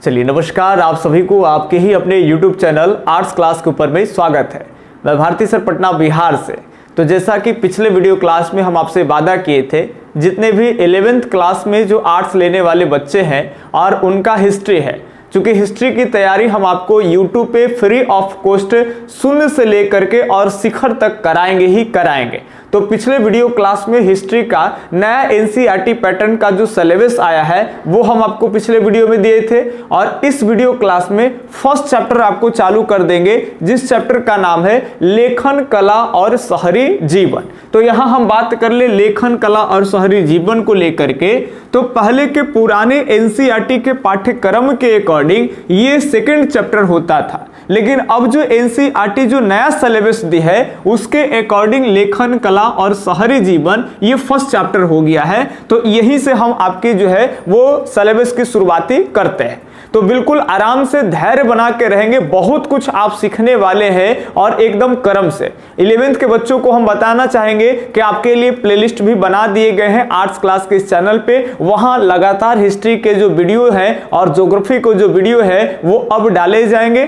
चलिए नमस्कार, आप सभी को आपके ही अपने YouTube चैनल आर्ट्स क्लास के ऊपर में स्वागत है। मैं भारती सर पटना बिहार से। तो जैसा कि पिछले वीडियो क्लास में हम आपसे वादा किए थे, जितने भी 11th क्लास में जो आर्ट्स लेने वाले बच्चे हैं और उनका हिस्ट्री है, चूंकि हिस्ट्री की तैयारी हम आपको YouTube पे फ्री ऑफ कॉस्ट शून्य से लेकर के और शिखर तक कराएंगे ही कराएंगे। तो पिछले वीडियो क्लास में हिस्ट्री का नया एनसीईआरटी पैटर्न का जो सिलेबस आया है वो हम आपको पिछले वीडियो में दिए थे, और इस वीडियो क्लास में फर्स्ट चैप्टर आपको चालू कर देंगे, जिस चैप्टर का नाम है लेखन कला और शहरी जीवन। तो यहां हम बात कर ले लेखन कला और शहरी जीवन को लेकर के। तो पहले के पुराने एनसीईआरटी के पाठ्यक्रम के अकॉर्डिंग ये सेकेंड चैप्टर होता था, लेकिन अब जो एनसीईआरटी जो नया सिलेबस दी है उसके अकॉर्डिंग लेखन कला और शहरी जीवन ये फर्स्ट चैप्टर हो गया है। तो यहीं से हम आपकी जो है वो सिलेबस की शुरुआती करते हैं। तो बिल्कुल आराम से धैर्य बना के रहेंगे, बहुत कुछ आप सीखने वाले हैं और एकदम क्रम से। 11th के बच्चों को हम बताना चाहेंगे कि आपके लिए प्लेलिस्ट भी बना दिए गए हैं आर्ट्स क्लास के इस चैनल पे। वहां लगातार हिस्ट्री के जो वीडियो है और ज्योग्राफी को जो वीडियो है वो अब डाले जाएंगे।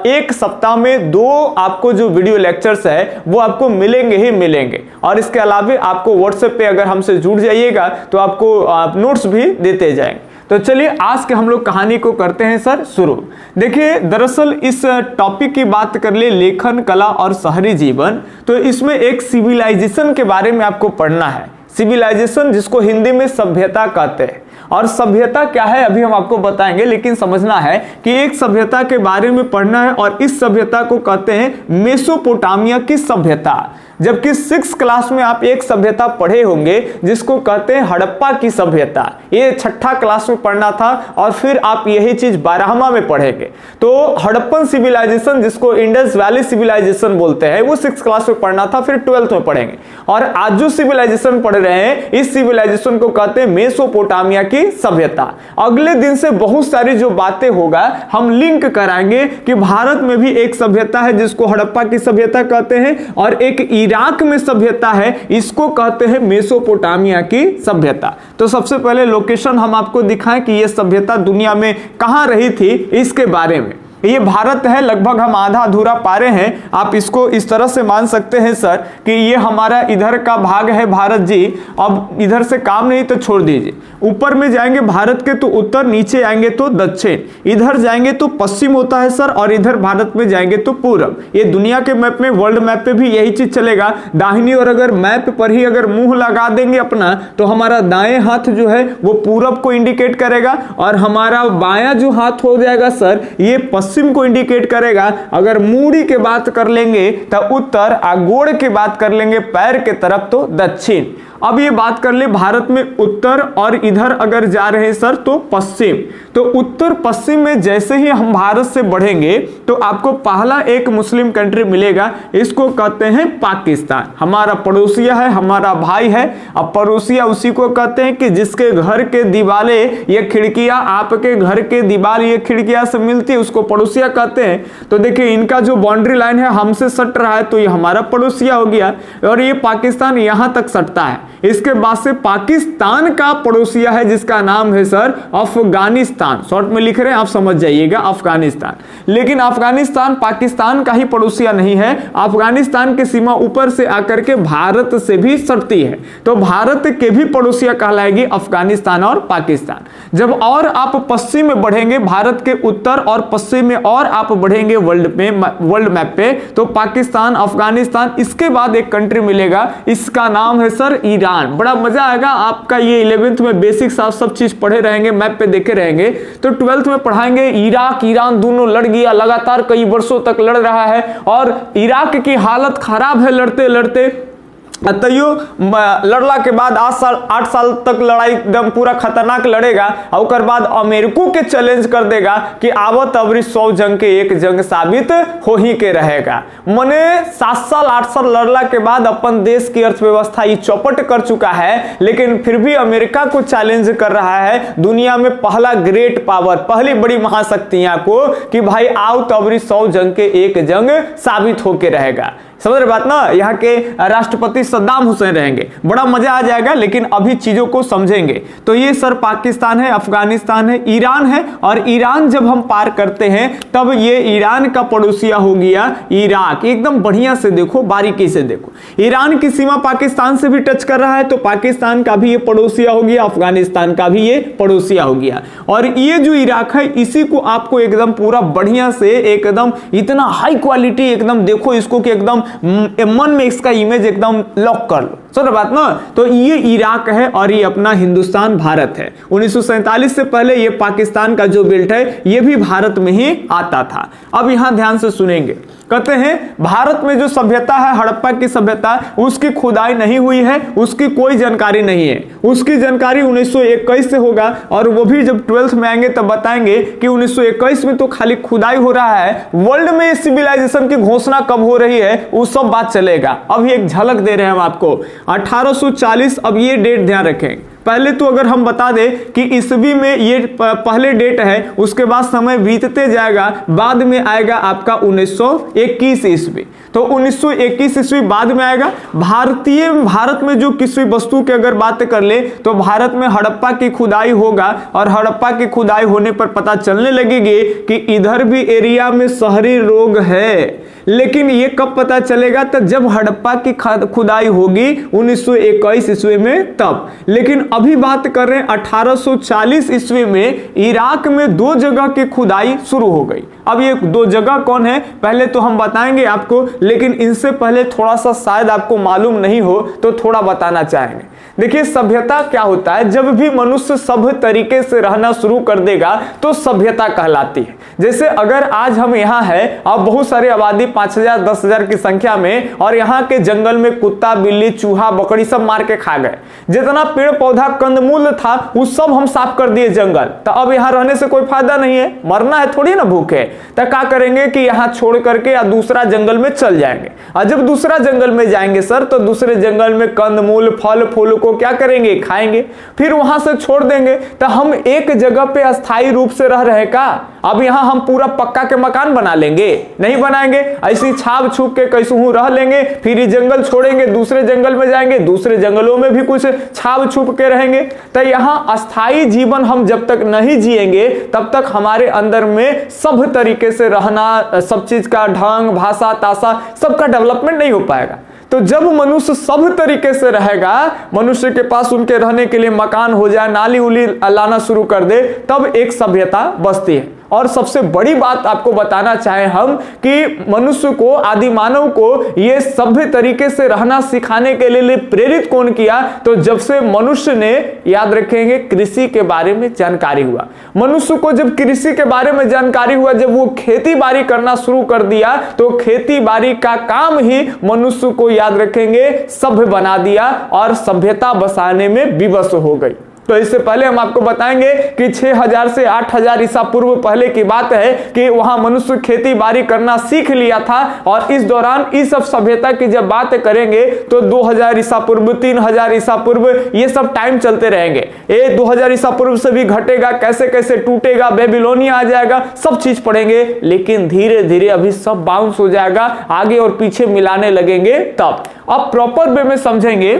एक सप्ताह में 2 आपको जो वीडियो लेक्चर्स है वो आपको मिलेंगे ही मिलेंगे। और इसके अलावा आपको व्हाट्सएप पे अगर हमसे जुड़ जाइएगा तो आपको नोट्स भी देते जाएंगे। तो चलिए आज के हम लोग कहानी को करते हैं सर शुरू। देखिए, दरअसल इस टॉपिक की बात कर ले लेखन कला और शहरी जीवन, तो इसमें एक सिविलाइजेशन के बारे में आपको पढ़ना है। सिविलाइजेशन जिसको हिंदी में सभ्यता कहते हैं, और सभ्यता क्या है अभी हम आपको बताएंगे, लेकिन समझना है कि एक सभ्यता के बारे में पढ़ना है और इस सभ्यता को कहते हैं मेसोपोटामिया की सभ्यता। जबकि 6th क्लास में आप एक सभ्यता पढ़े होंगे जिसको कहते हैं हड़प्पा की सभ्यता। ये 6ठा क्लास में पढ़ना था और फिर आप यही चीज 12वां में पढ़ेंगे। तो हड़प्पन सिविलाइजेशन जिसको इंडस वैली सिविलाइजेशन बोलते हैं वो 6th क्लास में पढ़ना था, फिर 12th में पढ़ेंगे। और आज जो सिविलाइजेशन पढ़ रहे हैं इस सिविलाइजेशन को कहते हैं मेसोपोटामिया की सभ्यता। अगले दिन से बहुत सारी जो बातें होगा हम लिंक कराएंगे कि भारत में भी एक सभ्यता है जिसको हड़प्पा की सभ्यता कहते हैं, और एक इराक में सभ्यता है इसको कहते हैं मेसोपोटामिया की सभ्यता। तो सबसे पहले लोकेशन हम आपको दिखाएं कि यह सभ्यता दुनिया में कहां रही थी इसके बारे में। ये भारत है, लगभग हम आधा अधूरा पारे हैं। आप इसको इस तरह से मान सकते हैं सर कि ये हमारा इधर का भाग है भारत जी। अब इधर से काम नहीं तो छोड़ दीजिए। ऊपर में जाएंगे भारत के तो उत्तर, नीचे आएंगे तो दक्षिण, इधर जाएंगे तो पश्चिम होता है सर, और इधर भारत में जाएंगे तो पूरब। ये दुनिया के मैप में, वर्ल्ड मैप पे भी यही चीज चलेगा। दाहिनी और अगर मैप पर ही अगर मुंह लगा देंगे अपना तो हमारा दाएं हाथ जो है वो पूरब को इंडिकेट करेगा, और हमारा बायां जो हाथ हो जाएगा सर ये पश्चिम को इंडिकेट करेगा। अगर मूड़ी के बात कर लेंगे तो उत्तर, गोड़ के बात कर लेंगे पैर के तरफ तो दक्षिण। अब ये बात कर ले भारत में उत्तर, और इधर अगर जा रहे हैं सर तो पश्चिम। तो उत्तर पश्चिम में जैसे ही हम भारत से बढ़ेंगे तो आपको पहला एक मुस्लिम कंट्री मिलेगा, इसको कहते हैं पाकिस्तान। हमारा पड़ोसिया है, हमारा भाई है। अब पड़ोसिया उसी को कहते हैं कि जिसके घर के दीवारें ये खिड़कियां आपके घर के दीवार ये खिड़कियां से मिलती है, उसको पड़ोसिया कहते हैं। तो देखिए इनका जो बाउंड्री लाइन है हमसे सट रहा है तो ये हमारा पड़ोसिया हो गया, और ये पाकिस्तान यहां तक सटता है। इसके बाद से पाकिस्तान का पड़ोसिया है जिसका नाम है सर अफगानिस्तान। शॉर्ट में लिख रहे हैं, आप समझ जाइएगा अफगानिस्तान। लेकिन अफगानिस्तान पाकिस्तान का ही पड़ोसिया नहीं है। अफगानिस्तान की सीमा ऊपर से आकर के भारत से भी सटती है, तो भारत के भी पड़ोसिया कहलाएगी अफगानिस्तान और पाकिस्तान। जब और आप पश्चिम में बढ़ेंगे, भारत के उत्तर और पश्चिम में और आप बढ़ेंगे वर्ल्ड मैप पे, तो पाकिस्तान, अफगानिस्तान, इसके बाद एक कंट्री मिलेगा, इसका नाम है सर ईरान। बड़ा मजा आएगा आपका। ये 11th में बेसिक्स आप सब चीज पढ़े रहेंगे, मैप पे देखे रहेंगे। तो 12th में पढ़ाएंगे इराक ईरान दोनों लड़ गया, लगातार कई वर्षों तक लड़ रहा है, और इराक की हालत खराब है लड़ते लड़ते। तैयो लड़ला के बाद 8 साल तक लड़ाई एकदम पूरा खतरनाक लड़ेगा, और बाद अमेरिको के चैलेंज कर देगा कि आवत अवरी 100 जंग के एक जंग साबित हो ही के रहेगा। मने 7 साल 8 साल लड़ला के बाद अपन देश की अर्थव्यवस्था ये चौपट कर चुका है, लेकिन फिर भी अमेरिका को चैलेंज कर रहा है दुनिया में पहला ग्रेट पावर, पहली बड़ी महाशक्तियां को, कि भाई आओ तो अवरी 100 जंग के एक जंग साबित होके रहेगा। समझ रहे बात ना। यहाँ के राष्ट्रपति सद्दाम हुसैन रहेंगे, बड़ा मजा आ जाएगा, लेकिन अभी चीजों को समझेंगे। तो ये सर पाकिस्तान है, अफगानिस्तान है, ईरान है, और ईरान जब हम पार करते हैं तब ये ईरान का पड़ोसिया हो गया इराक। एकदम बढ़िया से देखो, बारीकी से देखो, ईरान की सीमा पाकिस्तान से भी टच कर रहा है, तो पाकिस्तान का भी ये पड़ोसिया हो गया, अफगानिस्तान का भी ये पड़ोसिया हो गया। और ये जो इराक है इसी को आपको एकदम पूरा बढ़िया से एकदम इतना हाई क्वालिटी एकदम देखो इसको कि एकदम मन में इसका इमेज एकदम लॉक कर लो। सुन बात ना। तो ये इराक है और ये अपना हिंदुस्तान भारत है। 1947 से पहले ये पाकिस्तान का जो बेल्ट है ये भी भारत में ही आता था। अब यहां ध्यान से सुनेंगे, कहते हैं भारत में जो सभ्यता है हड़प्पा की सभ्यता, उसकी खुदाई नहीं हुई है, उसकी कोई जानकारी नहीं है। उसकी जानकारी 1921 से होगा, और वो भी जब 12th में आएंगे तब बताएंगे कि 1921 में तो खाली खुदाई हो रहा है, वर्ल्ड में सिविलाइजेशन की घोषणा कब हो रही है वो सब बात चलेगा। अभी एक झलक दे रहे हैं हम आपको 1840। अब ये डेट ध्यान रखें, पहले तो अगर हम बता दें कि ईस्वी में ये पहले डेट है, उसके बाद समय बीतते जाएगा, बाद में आएगा आपका 1921 ईस्वी। तो 1921 ईस्वी बाद में आएगा। भारत में जो किसी वस्तु की अगर बात कर ले तो भारत में हड़प्पा की खुदाई होगा, और हड़प्पा की खुदाई होने पर पता चलने लगेगी कि इधर भी एरिया में शहरी रोग है। लेकिन ये कब पता चलेगा? तो जब हड़प्पा की खुदाई होगी 1921 ईस्वी में तब। लेकिन अभी बात कर रहे हैं 1840 ईस्वी में इराक में 2 जगह की खुदाई शुरू हो गई। अब ये 2 जगह कौन है पहले तो हम बताएंगे आपको, लेकिन इनसे पहले थोड़ा सा शायद आपको मालूम नहीं हो तो थोड़ा बताना चाहेंगे। देखिए सभ्यता क्या होता है, जब भी मनुष्य सभ्य तरीके से रहना शुरू कर देगा तो सभ्यता कहलाती है। जैसे अगर आज हम यहाँ है और बहुत सारी आबादी 5000 10,000 की संख्या में, और यहाँ के जंगल में कुत्ता बिल्ली चूहा बकरी सब मार के खा गए, जितना पेड़ पौधा कंदमूल था वो सब हम साफ कर दिए जंगल, तो अब यहाँ रहने से कोई फायदा नहीं है, मरना है थोड़ी ना भूखे। तो क्या करेंगे कि यहाँ छोड़ करके या दूसरा जंगल में चल जाएंगे, और जब दूसरा जंगल में जाएंगे सर तो दूसरे जंगल में कंदमूल फल फूल को क्या करेंगे, खाएंगे, फिर वहां से छोड़ देंगे। तो हम एक जगह पे अस्थायी रूप से रह रहे का? अब यहाँ हम पूरा पक्का के मकान बना लेंगे? नहीं बनाएंगे, ऐसी छाप छुप के कैसे रह लेंगे, फिर ये जंगल छोड़ेंगे दूसरे जंगल में जाएंगे, दूसरे जंगलों में भी कुछ छाप छुप के रहेंगे। तो यहाँ अस्थायी जीवन हम जब तक नहीं जिएंगे तब तक हमारे अंदर में सब तरीके से रहना, सब चीज का ढंग भाषा ताशा सबका डेवलपमेंट नहीं हो पाएगा। तो जब मनुष्य सब तरीके से रहेगा, मनुष्य के पास उनके रहने के लिए मकान हो जाए, नाली उली लाना शुरू कर दे, तब एक सभ्यता बसती है। और सबसे बड़ी बात आपको बताना चाहे हम कि मनुष्य को, आदि मानव को ये सभ्य तरीके से रहना सिखाने के लिए प्रेरित कौन किया? तो जब से मनुष्य ने, याद रखेंगे, कृषि के बारे में जानकारी हुआ, मनुष्य को जब कृषि के बारे में जानकारी हुआ, जब वो खेती बाड़ी करना शुरू कर दिया, तो खेती बाड़ी का काम ही मनुष्य को, याद रखेंगे, सभ्य बना दिया और सभ्यता बसाने में विवश हो गई। तो इससे पहले हम आपको बताएंगे कि 6000 से 8000 ईसा पूर्व पहले की बात है कि वहां मनुष्य खेती बाड़ी करना सीख लिया था। और इस दौरान इस सब सभ्यता की जब बात करेंगे तो 2000 ईसा पूर्व 3000 ईसा पूर्व ये सब टाइम चलते रहेंगे। ये 2000 ईसा पूर्व से भी घटेगा, कैसे कैसे टूटेगा, बेबीलोनिया आ जाएगा, सब चीज पढ़ेंगे। लेकिन धीरे धीरे अभी सब बाउंस हो जाएगा, आगे और पीछे मिलाने लगेंगे तब। अब प्रॉपर वे में समझेंगे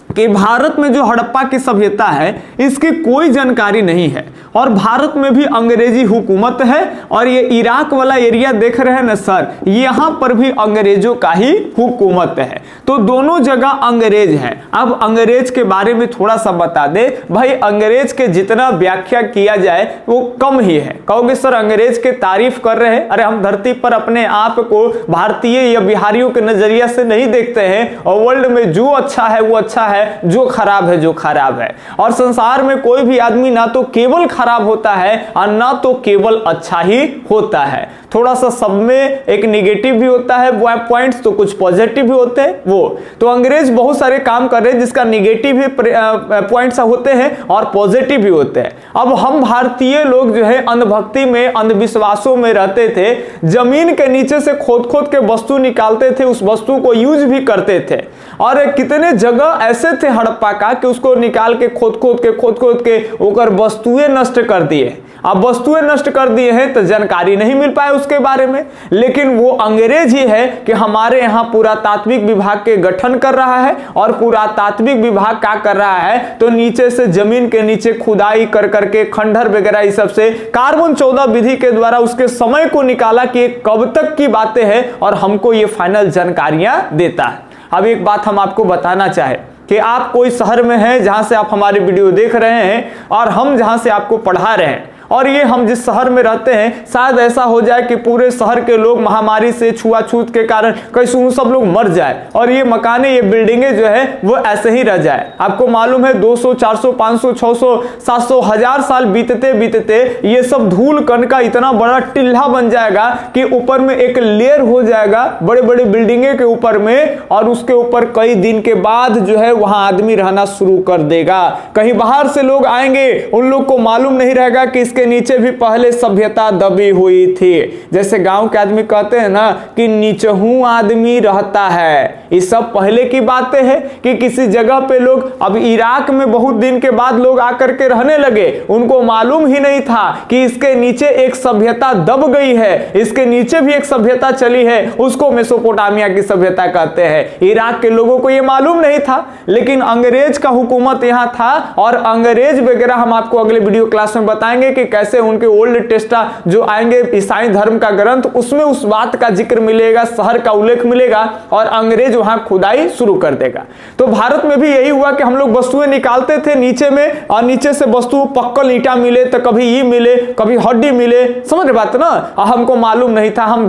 कि भारत में जो हड़प्पा की सभ्यता है इसकी कोई जानकारी नहीं है, और भारत में भी अंग्रेजी हुकूमत है। और ये इराक वाला एरिया देख रहे हैं ना सर, यहां पर भी अंग्रेजों का ही हुकूमत है। तो दोनों जगह अंग्रेज है। अब अंग्रेज के बारे में थोड़ा सा बता दे भाई, अंग्रेज के जितना व्याख्या किया जाए वो कम ही है। कहोगे सर अंग्रेज के तारीफ कर रहे हैं, अरे हम धरती पर अपने आप को भारतीय या बिहारियों के नजरिया से नहीं देखते हैं, और वर्ल्ड में जो अच्छा है वो अच्छा है, जो खराब है जो खराब है। और संसार में कोई भी आदमी ना तो केवल खराब होता है और ना तो केवल अच्छा ही होता है। थोड़ा सा सब में एक निगेटिव भी होता है पॉइंट्स, तो कुछ पॉजिटिव भी होते हैं वो। तो अंग्रेज बहुत सारे काम कर रहे हैं जिसका निगेटिव भी पॉइंट्स होते हैं और पॉजिटिव भी होते हैं। अब हम भारतीय लोग जो है अंधभक्ति में, अंधविश्वासों में रहते थे, जमीन के नीचे से खोद खोद के वस्तु निकालते थे, उस वस्तु को यूज भी करते थे। और कितने जगह ऐसे थे हड़प्पा का कि उसको निकाल के खोद खोद के ओकर वस्तुएं नष्ट कर दिए। अब वस्तुएं नष्ट कर दिए हैं तो जानकारी नहीं मिल पाए उसके बारे में, लेकिन वो अंग्रेज ही है कि हमारे यहाँ पुरातात्विक विभाग के गठन कर रहा है। और पुरातात्विक विभाग क्या कर रहा है, तो नीचे से जमीन के नीचे खुदाई कर करके खंडहर वगैरह इस सब से कार्बन 14 विधि के द्वारा उसके समय को निकाला कि कब तक की बातें हैं और हमको ये फाइनल जानकारियां देता है। अब एक बात हम आपको बताना चाहे कि आप कोई शहर में हैं जहां से आप हमारे वीडियो देख रहे हैं और हम जहां से आपको पढ़ा रहे हैं, और ये हम जिस शहर में रहते हैं शायद ऐसा हो जाए कि पूरे शहर के लोग महामारी से छुआछूत के कारण कैसे सब लोग मर जाए और ये मकाने ये बिल्डिंगें जो है वो ऐसे ही रह जाए। आपको मालूम है 200 400 500 600 700 1000 साल बीतते बीतते ये सब धूल कण का इतना बड़ा टिल्ला बन जाएगा कि ऊपर में एक लेयर हो जाएगा बड़े बड़े बिल्डिंगे के ऊपर में, और उसके ऊपर कई दिन के बाद जो है वहां आदमी रहना शुरू कर देगा। कहीं बाहर से लोग आएंगे, उन लोग को मालूम नहीं रहेगा कि इसके नीचे भी पहले सभ्यता दबी हुई थी। जैसे गांव के आदमी कहते हैं ना कि नीचहू आदमी रहता है, ये सब पहले की बातें हैं कि किसी जगह पे लोग, अब इराक में बहुत दिन के बाद लोग आकर के रहने लगे, उनको मालूम ही नहीं था कि इसके नीचे एक सभ्यता दब गई है, इसके नीचे भी एक सभ्यता चली है, उसको मेसोपोटामिया की सभ्यता कहते हैं। इराक के लोगों को यह मालूम नहीं था, लेकिन अंग्रेज का हुकूमत यहां था और अंग्रेज वगैरह हम आपको अगले वीडियो क्लास में बताएंगे कि कैसे उनके ओल्ड टेस्टा जो आएंगे ईसाई धर्म का ग्रंथ, उसमें उस बात का जिक्र मिलेगा, शहर का उल्लेख मिलेगा और अंग्रेज वहां खुदाई शुरू कर देगा। तो भारत में भी यही हुआ कि हम लोग वस्तुएं निकालते थे नीचे में, और नीचे से वस्तु पक्कल ईंटा मिले तो कभी ये मिले कभी हड्डी मिले, समझ रहे बात ना। हमको मालूम नहीं था, हम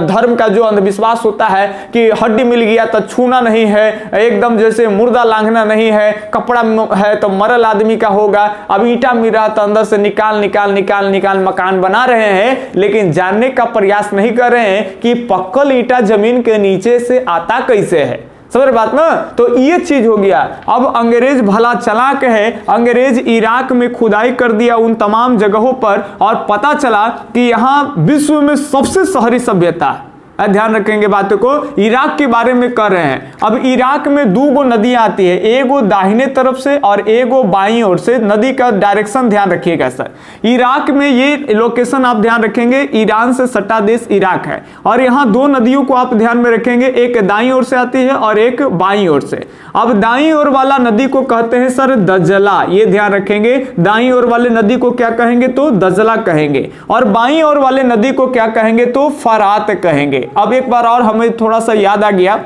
धर्म का जो अंधविश्वास होता है कि हड्डी मिल गया तो छूना नहीं है, एकदम जैसे मुर्दा लांघना नहीं है, कपड़ा है तो मरल आदमी का होगा, अब ईंटा मिल रहा तो अंदर से निकाल निकाल निकाल निकाल मकान बना रहे हैं, लेकिन जानने का प्रयास नहीं कर रहे हैं कि पक्कल ईंटा जमीन के नीचे से आता कैसे है। समझ बात ना। तो ये चीज हो गया। अब अंग्रेज भला चालाक है, अंग्रेज इराक में खुदाई कर दिया उन तमाम जगहों पर और पता चला कि यहां विश्व में सबसे शहरी सभ्यता है। ध्यान रखेंगे बातों को, इराक के बारे में कर रहे हैं। अब इराक में 2 नदियां आती है, एगो दाहिने तरफ से और एगो बाईं ओर से। नदी का डायरेक्शन ध्यान रखिएगा सर। इराक में ये लोकेशन आप ध्यान रखेंगे, ईरान से सटा देश इराक है, और यहाँ 2 नदियों को आप ध्यान में रखेंगे, एक दाईं ओर से आती है और एक बाईं ओर से। अब दाईं ओर वाला नदी को कहते हैं सर दजला, ये ध्यान रखेंगे। दाईं ओर वाले नदी को क्या कहेंगे तो दजला कहेंगे, और बाईं ओर वाले नदी को क्या कहेंगे तो फरात कहेंगे। अब एक बार और हमें थोड़ा सा याद आ गया,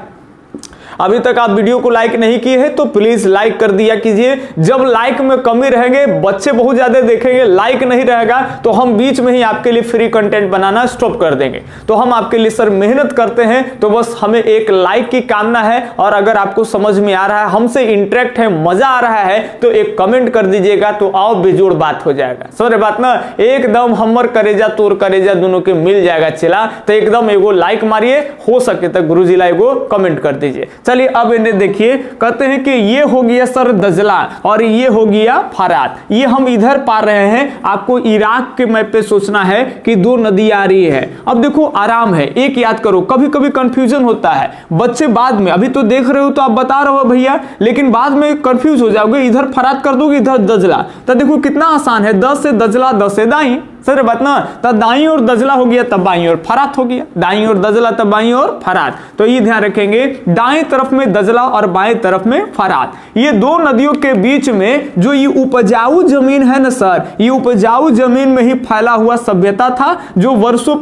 अभी तक आप वीडियो को लाइक नहीं किए हैं तो प्लीज लाइक कर दिया कीजिए। जब लाइक में कमी रहेंगे, बच्चे बहुत ज्यादा देखेंगे, लाइक नहीं रहेगा तो हम बीच में ही आपके लिए फ्री कंटेंट बनाना स्टॉप कर देंगे। तो हम आपके लिए सर मेहनत करते हैं, तो बस हमें एक लाइक की कामना है, और अगर आपको समझ में आ रहा है, हमसे इंटरेक्ट है, मजा आ रहा है, तो एक कमेंट कर दीजिएगा, तो आओ बेजोड़ बात हो जाएगा। समझ बात ना, एकदम हमर करेजा तोर करेजा दोनों के मिल जाएगा चिला। तो एकदम एगो लाइक मारिए, हो सके तो गुरुजी ला एगो कमेंट कर दीजिए। चलिए अब इन्हें देखिए, कहते हैं कि ये हो गया सर दजला और ये हो गया फरात, ये हम इधर पा रहे हैं। आपको इराक के मैप पे सोचना है कि 2 नदी आ रही है। अब देखो आराम है, एक याद करो, कभी कभी कंफ्यूजन होता है बच्चे बाद में, अभी तो देख रहे हो तो आप बता रहे हो भैया, लेकिन बाद में कंफ्यूज हो जाओगे, इधर फरात कर दोगे इधर दजला, तो देखो कितना आसान है, 10 से दजला 10 से दाई, सर बात ना। तब दाईं और दजला हो गया तब बाईं और फरात हो गया, दाईं और दजला तब बाईं और फरात। तो ये ध्यान रखेंगे, दाएं तरफ में दजला और बाएं तरफ में फरात। ये 2 नदियों के बीच में जो ये उपजाऊ जमीन है ना सर, ये उपजाऊ जमीन में ही फैला हुआ सभ्यता था, जो वर्षों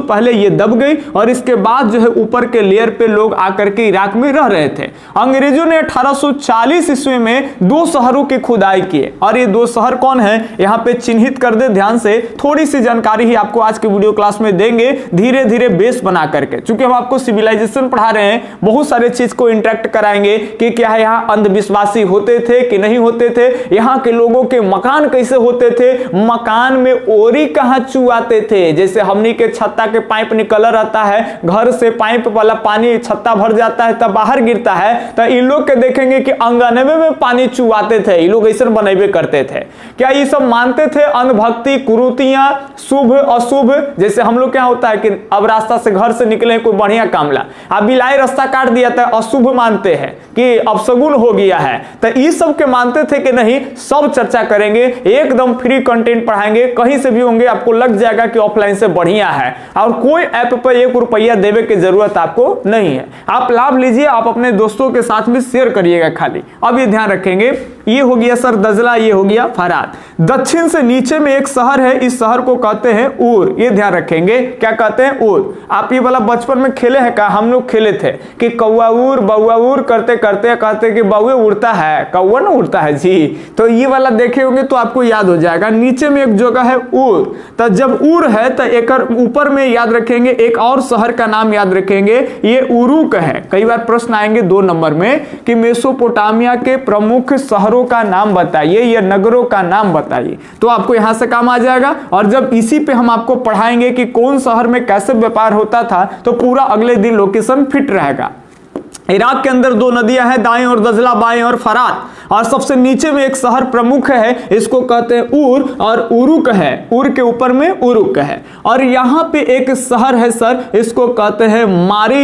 पहले ये दब गई, और इसके बाद जो है ऊपर के लेयर पे लोग आकर के इराक में रह रहे थे। अंग्रेजों ने 1840 ईस्वी में 2 शहरों की खुदाई की, और ये 2 शहर कौन है यहाँ पे चिन्हित कर ध्यान से। थोड़ी सी जानकारी ही आपको आज के वीडियो क्लास में देंगे, धीरे धीरे बेस बना करके, क्योंकि हम आपको सिविलाइजेशन पढ़ा रहे हैं, बहुत सारे चीज को इंटरेक्ट कराएंगे कि क्या है यहाँ अंधविश्वासी होते थे कि नहीं होते थे, यहाँ के लोगों के मकान कैसे होते थे, मकान में ओरी कहाँ चुआते थे। जैसे हमनी के छत्ता के पाइप निकल रहता है, घर से पाइप वाला पानी छत्ता भर जाता है तब बाहर गिरता है, तो इन लोग के देखेंगे कि अंगनवे में पानी चुआते थे, ये लोग ऐसा बनेबे करते थे। क्या ये सब मानते थे अंधभक्त भक्ति, कुरीतियां, शुभ अशुभ। जैसे हम लोग क्या होता है कि अब रास्ता से घर से निकले कोई बढ़िया काम ला, अब बिलाई रास्ता काट दिया था, अशुभ मानते हैं कि अपशगुन हो गया है। तो ये सब के मानते थे कि नहीं, सब चर्चा करेंगे, एकदम फ्री कंटेंट पढ़ाएंगे, कहीं से भी होंगे, आपको लग जाएगा कि ऑफलाइन से बढ़िया है और कोई ऐप पर 1 रुपया देवे की जरूरत आपको नहीं है। आप लाभ लीजिए, आप अपने दोस्तों के साथ भी शेयर करिएगा खाली। अब ये ध्यान रखेंगे, ये हो गया सर दजला, ये हो गया फरात। दक्षिण से नीचे में एक शहर है, इस शहर को कहते हैं ऊर। ये ध्यान रखेंगे, क्या कहते हैं? ऊर। आप ये वाला बचपन में खेले हैं का? हम लोग खेले थे कि कौआ उर बउआ उर करते करते कहते कि बउए उड़ता है, कौआ ना उड़ता है जी। तो ये वाला देखे होंगे तो आपको याद हो जाएगा। नीचे में एक जगह है ऊर, तो जब ऊर है तो एक ऊपर में याद रखेंगे एक और शहर का नाम याद रखेंगे, ये उरुक है। कई बार प्रश्न आएंगे 2 नंबर में कि मेसोपोटामिया के प्रमुख शहरों का नाम बताइए या नगरों का नाम बताइए, तो आपको यहां से काम आ जाएगा। और जब इसी पे हम आपको पढ़ाएंगे कि कौन शहर में कैसे व्यापार होता था, तो पूरा अगले दिन लोकेशन फिट रहेगा। इराक के अंदर 2 नदियां हैं, दाएं और दजला, बाएं और फरात। और सबसे नीचे में एक शहर प्रमुख है, इसको कहते हैं ऊर, और उरुक है, ऊर के ऊपर में उरुक है। और यहाँ पे एक शहर है सर, इसको कहते हैं मारी।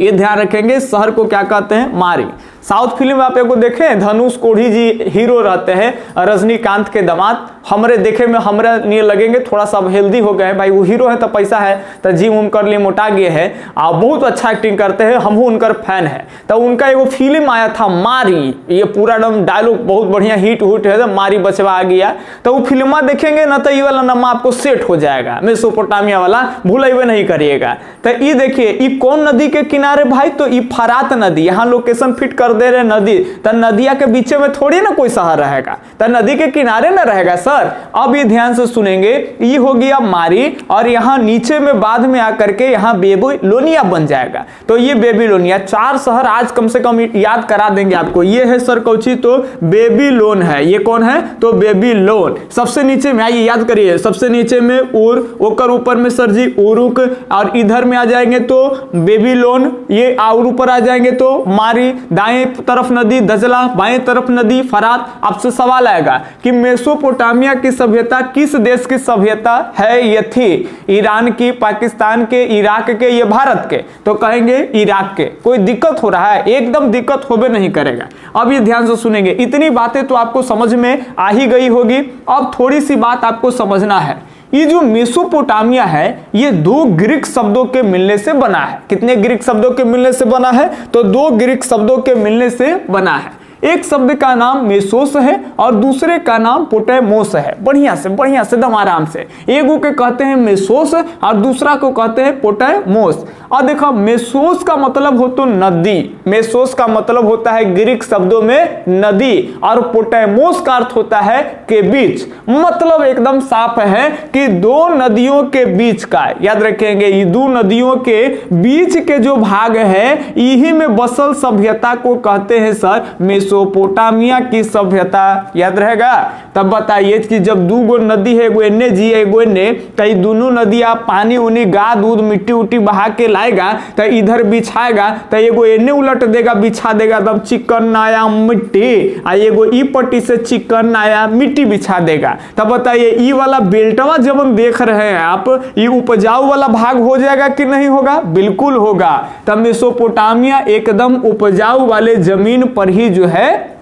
ये ध्यान रखेंगे, शहर को क्या कहते हैं? मारी। साउथ फिल्म आप एगो देखें, धनुष कोढ़ी जी हीरो रहते हैं, रजनीकांत के दामाद। हमरे देखे में हमरा नहीं लगेंगे, थोड़ा सा हेल्दी हो गए भाई, वो हीरो है तो पैसा है तो जिम उम कर लिए, मोटा गए हैं, आप बहुत अच्छा एक्टिंग करते हैं, हम उनकर फैन है। तो उनका एगो फिल्म आया था मारी, ये पूरा डायलॉग बहुत बढ़िया हिट हुट है, मारी बचवा आ गया। तो वो फिल्मा देखेंगे ना तो ये वाला नाम आपको सेट हो जाएगा, मेसोपोटामिया वाला, भूलेबे नहीं करिएगा। तो ये देखिए, ये कौन नदी के किनारे भाई? तो ये फरात नदी, यहाँ लोकेशन फिट कर दे रहे नदी। तो नदिया के बीच में थोड़ी ना कोई शहर रहेगा, तो नदी के किनारे ना रहेगा सर। अब ये ध्यान से सुनेंगे, ये हो गया मारी, और यहाँ नीचे में बाद में आकर के यहाँ बेबीलोनिया बन जाएगा। तो ये बेबीलोनिया, 4 शहर आज कम से कम याद करा देंगे आपको। ये है सर कौची? तो बेबीलोन है। ये कौन है? तो बेबीलोन। सबसे नीचे में आइए याद करिए, सबसे नीचे में ऊर, ओकर ऊपर में सर जी उरुक, और इधर में आ जाएंगे तो बेबीलोन, ये और ऊपर आ जाएंगे तो मारी, दाएं तरफ नदी दजला, बाएं तरफ नदी फरात। आपसे सवाल आएगा कि मेसोपोटामिया की सभ्यता किस देश की सभ्यता है? ये थी ईरान की, पाकिस्तान के, इराक के, ये भारत के? तो कहेंगे इराक के। कोई दिक्कत हो रहा है? एकदम दिक्कत होबे नहीं करेगा। अब ये ध्यान से सुनेंगे, इतनी बातें तो आपको समझ में आ ही गई होगी। अब थोड़ी सी बात आपको समझना है, ये जो मेसोपोटामिया है ये 2 ग्रीक शब्दों के मिलने से बना है। कितने ग्रीक शब्दों के मिलने से बना है? तो 2 ग्रीक शब्दों के मिलने से बना है। एक शब्द का नाम मेसोस है और दूसरे का नाम पोटेमोस है। बढ़िया से दम आराम से, एगो के कहते हैं मेसोस और दूसरा को कहते हैं पोटेमोस। और देखो, मेसोस का मतलब हो तो नदी, मेसोस का मतलब होता है ग्रीक शब्दों में नदी, और पोटेमोस का अर्थ होता है के बीच। मतलब एकदम साफ है कि 2 नदियों के बीच का, याद रखेंगे, ये 2 नदियों के बीच के जो भाग है, यही में बसल सभ्यता को कहते हैं सर मेसोपोटामिया की सभ्यता। याद रहेगा? तब बताइए कि जब 2 गो नदी है, एगो एने जी एगो एने, तो दोनों नदियां पानी उनी गा दूध मिट्टी उट्टी बहा के लाएगा, तो इधर बिछाएगा, तो एगो एने उलट देगा, बिछा देगा, तब चिकन आया मिट्टी, आ एगो ई पट्टी से चिकन आया मिट्टी बिछा देगा। तब बताइए, ई वाला बेल्टवा जब हम देख रहे हैं आप, ये उपजाऊ वाला भाग हो जाएगा कि नहीं होगा? बिल्कुल होगा। तब मेसोपोटामिया एकदम उपजाऊ वाले जमीन पर ही जो है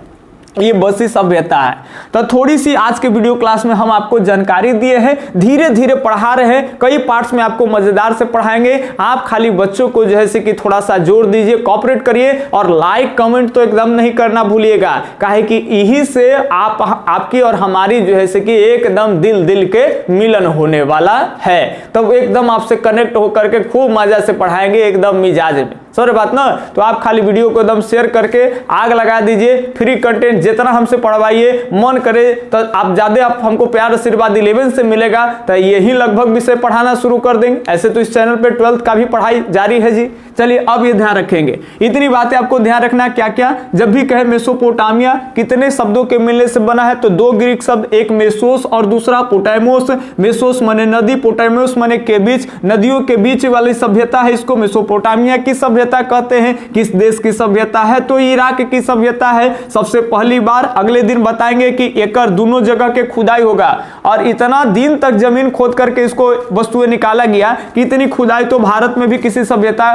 ये बसी सभ्यता है। तो थोड़ी सी आज के वीडियो क्लास में हम आपको जानकारी दिए हैं, धीरे धीरे पढ़ा रहे हैं, कई पार्ट्स में आपको मजेदार से पढ़ाएंगे। आप खाली बच्चों को जो है कि थोड़ा सा जोर दीजिए, कॉपरेट करिए, और लाइक कमेंट तो एकदम नहीं करना भूलिएगा, काहे कि यही से आपकी और हमारी जो है कि एकदम दिल के मिलन होने वाला है। तब एकदम आपसे कनेक्ट होकर के खूब मजा से पढ़ाएंगे, एकदम मिजाज में। सर बात ना, तो आप खाली वीडियो को एकदम शेयर करके आग लगा दीजिए। फ्री कंटेंट जितना हमसे पढ़वाइए, मन करे तो आप ज्यादा आप हमको प्यार आशीर्वाद 11 से मिलेगा, तो यही लगभग विषय पढ़ाना शुरू कर देंगे। ऐसे तो इस चैनल पे 12th का भी पढ़ाई जारी है जी। चलिए अब ये ध्यान रखेंगे, इतनी बातें आपको ध्यान रखना। क्या क्या? जब भी कहे मेसोपोटामिया कितने शब्दों के मिलने से बना है, तो 2 ग्रीक शब्द, एक मेसोस और दूसरा पोटेमोस। मेसोस माने नदी, पोटेमोस माने के बीच, नदियों के बीच वाली सभ्यता है, इसको मेसोपोटामिया की सभ्यता कहते हैं। किस देश की सभ्यता है? तो इराक की सभ्यता है। सबसे पहली बार अगले दिन बताएंगे कि एकड़ दोनों जगह के खुदाई होगा और इतना दिन तक जमीन खोद करके इसको वस्तुएं निकाला गया कि इतनी खुदाई तो भारत में भी किसी सभ्यता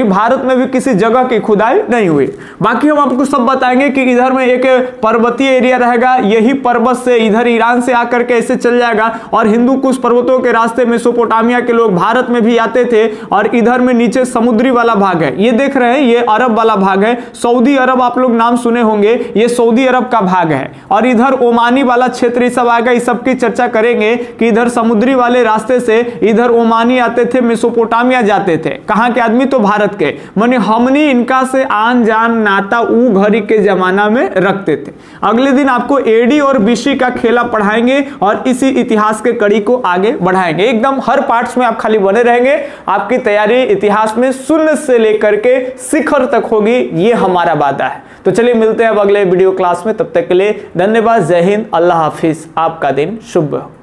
भारत में भी किसी जगह की खुदाई नहीं हुई। बाकी हम आपको सब बताएंगे कि इधर में एक पर्वतीय एरिया रहेगा, यही पर्वत से इधर ईरान से आकर के ऐसे चल जाएगा और हिंदू कुश पर्वतों के रास्ते मेसोपोटामिया के लोग भारत में भी आते थे और इधर में नीचे समुद्री वाला भाग है, ये देख रहे हैं, ये अरब वाला भाग है। सऊदी अरब आप लोग नाम सुने होंगे, ये सऊदी अरब का भाग है और इधर ओमानी वाला क्षेत्र ये सब आएगा। इस सब की चर्चा करेंगे कि इधर समुद्री वाले रास्ते से इधर ओमानी आते थे, मेसोपोटामिया जाते थे। कहां के आदमी? तो भारत के। माने हमनी इनका से आन जान नाता ऊ घड़ी के जमाना में रखते थे। अगले दिन आपको एडी और बीसी का खेला पढ़ाएंगे और इसी इतिहास के कड़ी को आगे बढ़ाएंगे। एकदम हर पार्ट्स में आप खाली बने रहेंगे, आपकी तैयारी इतिहास में शून्य से लेकर के शिखर तक होगी, ये हमारा वादा है। तो चलिए मिलते हैं अब अगले वीडियो क्लास में, तब तक के लिए धन्यवाद। जय हिंद, अल्लाह हाफिज, आपका दिन शुभ हो।